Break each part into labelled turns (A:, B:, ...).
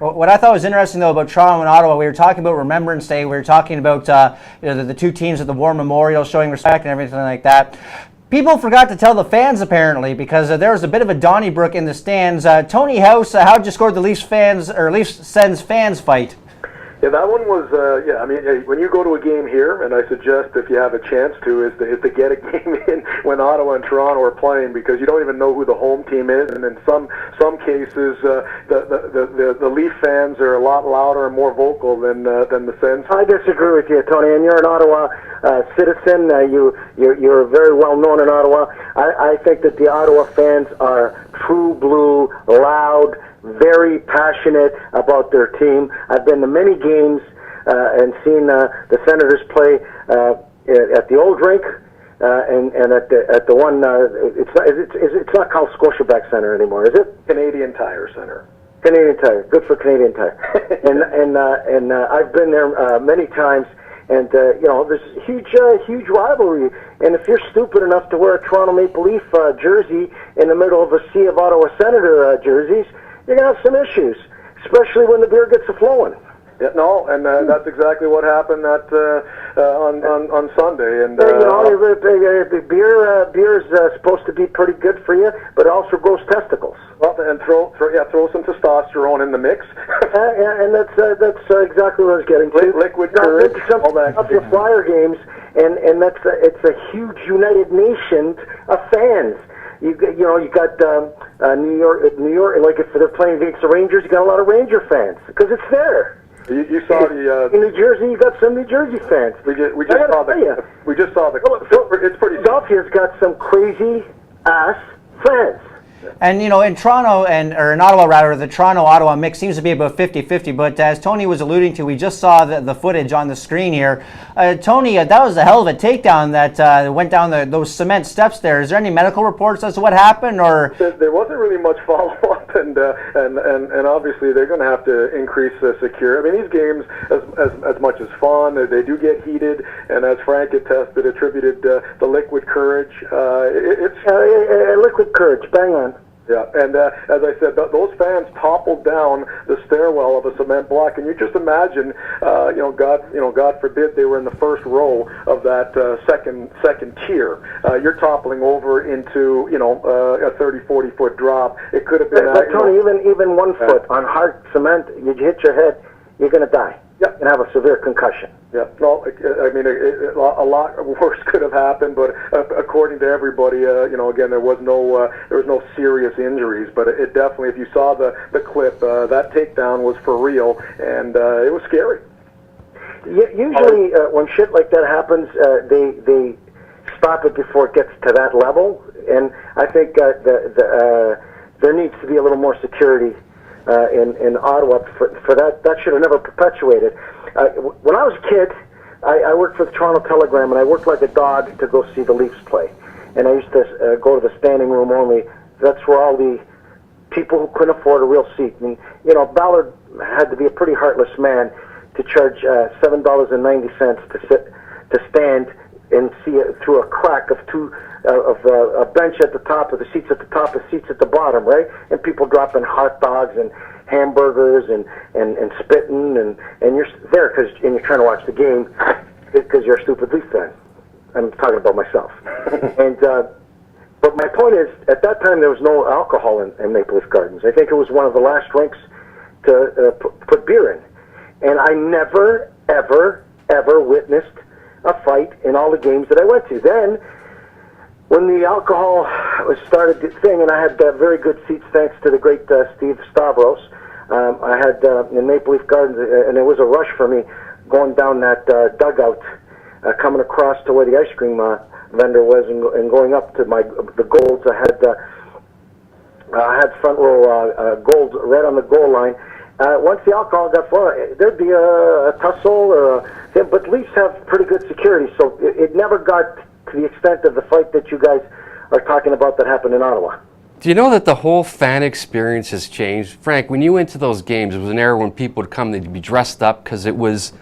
A: Well, what I thought was interesting, though, about Toronto and Ottawa, we were talking about Remembrance Day. We were talking about the two teams at the War Memorial showing respect and everything like that. People forgot to tell the fans, apparently, because there was a bit of a Donnybrook in the stands. Tony House, how'd you score the Leafs Sens fans fight?
B: Yeah, that one was, I mean, when you go to a game here, and I suggest if you have a chance to, is to get a game in when Ottawa and Toronto are playing, because you don't even know who the home team is, and in some cases, the Leaf fans are a lot louder and more vocal than the Sens.
C: I disagree with you, Tony, and you're an Ottawa citizen. You're very well known in Ottawa. I think that the Ottawa fans are true blue, loud, very passionate about their team. I've been to many games and seen the Senators play at the old rink and at the one. It's not called Scotiabank Center anymore, is it?
B: Canadian Tire Center.
C: Canadian Tire. Good for Canadian Tire. and I've been there many times. And there's a huge rivalry. And if you're stupid enough to wear a Toronto Maple Leaf jersey in the middle of a sea of Ottawa Senator jerseys, you're going to have some issues, especially when the beer gets a-flowing.
B: Yeah, no, and that's exactly what happened on Sunday. And beer is supposed to be pretty good for you, but it also grows testicles. Well, and throw some testosterone in the mix.
C: And that's exactly what I was getting to.
B: Liquid courage, all that.
C: Up your Flyer games, and it's a huge United Nation of fans. You got New York. Like if they're playing against the Rangers, you got a lot of Ranger fans because it's there.
B: You saw the
C: in New Jersey. You got some New Jersey fans.
B: We just saw the. It's pretty.
C: Philadelphia's got some crazy ass fans.
A: And, in Toronto, or in Ottawa rather, the Toronto-Ottawa mix seems to be about 50-50. But as Tony was alluding to, we just saw the footage on the screen here. Tony, that was a hell of a takedown that went down those cement steps there. Is there any medical reports as to what happened? Or
B: there wasn't really much follow-up, and obviously they're going to have to increase the security. I mean, these games, as much as fun, they do get heated, and as Frank attributed the liquid courage. It's
C: liquid courage, bang on.
B: Yeah, and as I said, those fans toppled down the stairwell of a cement block, and you just imagine, God forbid they were in the first row of that second tier. You're toppling over into a 30-40 foot drop. It could have been.
C: But Tony, even 1 foot on hard cement, you hit your head, you're going to die.
B: Yeah,
C: and have a severe concussion.
B: Yeah, no, I mean a lot worse could have happened, but according to everybody, again there was no serious injuries, but it definitely, if you saw the clip, that takedown was for real, and it was scary.
C: Usually, when shit like that happens, they stop it before it gets to that level, and I think there needs to be a little more security in Ottawa for that. That should have never perpetuated. When I was a kid, I worked for the Toronto Telegram, and I worked like a dog to go see the Leafs play. And I used to go to the standing room only. That's where all the people who couldn't afford a real seat. And Ballard had to be a pretty heartless man to charge $7.90 to stand and see it through a crack of a bench at the top, of the seats at the top, of seats at the bottom, right? And people dropping hot dogs and hamburgers and spitting, and you're there and you're trying to watch the game because you're a stupid Leaf fan. I'm talking about myself. But my point is, at that time there was no alcohol in Maple Leaf Gardens. I think it was one of the last rinks to put beer in, and I never, ever witnessed a fight in all the games that I went to. Then, when the alcohol started the thing, and I had very good seats thanks to the great Steve Stavros, I had in Maple Leaf Gardens, and it was a rush for me going down that dugout, coming across to where the ice cream vendor was, and going up to the goals. I had front row goals right on the goal line. Once the alcohol got flowing, there'd be a tussle but Leafs have pretty good security, so it never got to the extent of the fight that you guys are talking about that happened in Ottawa.
D: Do you know that the whole fan experience has changed? Frank, when you went to those games, it was an era when people would come, they'd be dressed up because it was...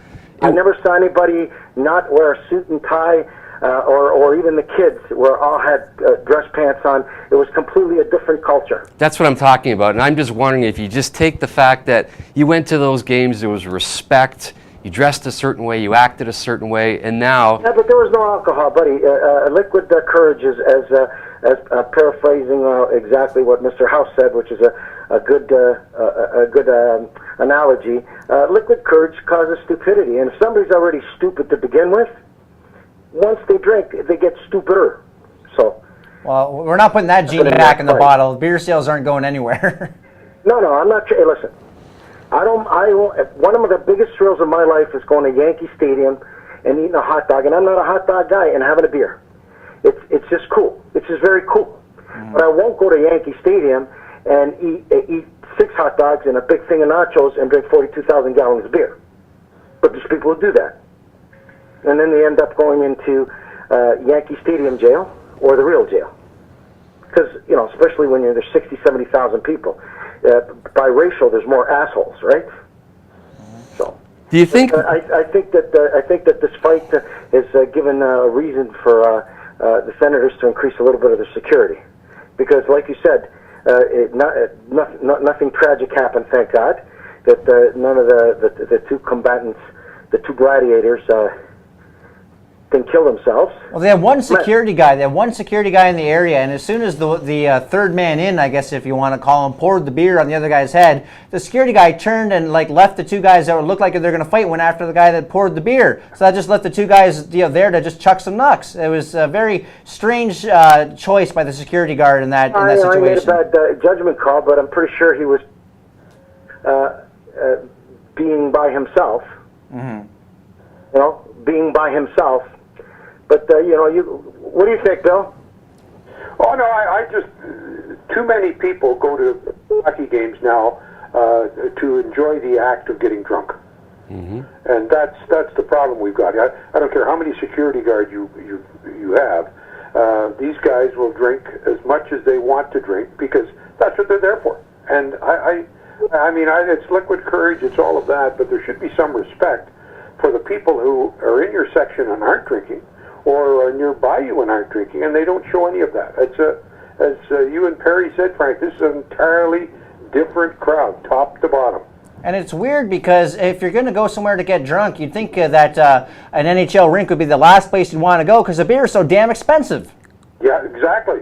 C: I never saw anybody not wear a suit and tie. or even the kids, were all had dress pants on. It was completely a different culture.
D: That's what I'm talking about. And I'm just wondering if you just take the fact that you went to those games, there was respect, you dressed a certain way, you acted a certain way, and now...
C: Yeah, but there was no alcohol, buddy. Liquid courage is, as paraphrasing exactly what Mr. House said, which is a good analogy. Liquid courage causes stupidity, and if somebody's already stupid to begin with, once they drink, they get stupider. So,
A: well, we're not putting that gene back in the bottle. Beer sales aren't going anywhere.
C: No, I'm not. Hey, listen, I don't. One of the biggest thrills of my life is going to Yankee Stadium and eating a hot dog. And I'm not a hot dog guy, and having a beer. It's just cool. It's just very cool. But I won't go to Yankee Stadium and eat 6 hot dogs and a big thing of nachos and drink 42,000 gallons of beer. But there's people who do that. And then they end up going into Yankee Stadium jail or the real jail. Because, especially when there's 60, 70,000 people. By racial, there's more assholes, right? So,
D: do you think...
C: I think that this fight has given a reason for the senators to increase a little bit of their security. Because, like you said, nothing tragic happened, thank God. That none of the two combatants, the two gladiators, can kill themselves.
A: Well, they have one security guy. They have one security guy in the area, and as soon as the third man in, I guess if you want to call him, poured the beer on the other guy's head, the security guy turned and left the two guys that looked like they're going to fight, went after the guy that poured the beer. So that just left the two guys there to just chuck some knucks. It was a very strange choice by the security guard in that situation.
C: I made a bad judgment call, but I'm pretty sure he was being by himself. Mm-hmm. Being by himself. But, what do you think, Bill?
E: Oh, no, I just, too many people go to hockey games now to enjoy the act of getting drunk. Mm-hmm. And that's the problem we've got. I don't care how many security guards you have. These guys will drink as much as they want to drink because that's what they're there for. And I mean, it's liquid courage, it's all of that, but there should be some respect for the people who are in your section and aren't drinking, or are nearby you and aren't drinking, and they don't show any of that. It's as you and Perry said, Frank, this is an entirely different crowd, top to bottom.
A: And it's weird because if you're going to go somewhere to get drunk, you'd think that an NHL rink would be the last place you'd want to go because the beer is so damn expensive.
E: Yeah, exactly.